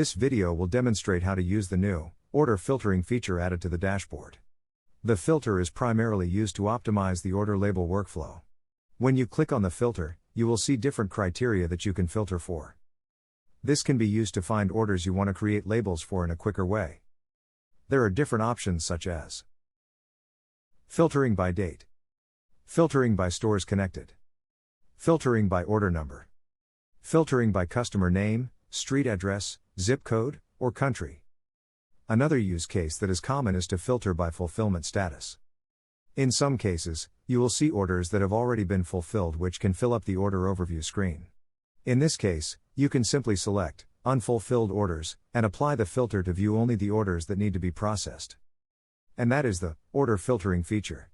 This video will demonstrate how to use the new order filtering feature added to the dashboard. The filter is primarily used to optimize the order label workflow. When you click on the filter, you will see different criteria that you can filter for. This can be used to find orders you want to create labels for in a quicker way. There are different options such as filtering by date, filtering by stores connected, filtering by order number, filtering by customer name, street address, zip code, or country. Another use case that is common is to filter by fulfillment status. In some cases, you will see orders that have already been fulfilled which can fill up the order overview screen. In this case, you can simply select Unfulfilled Orders and apply the filter to view only the orders that need to be processed. And that is the order filtering feature.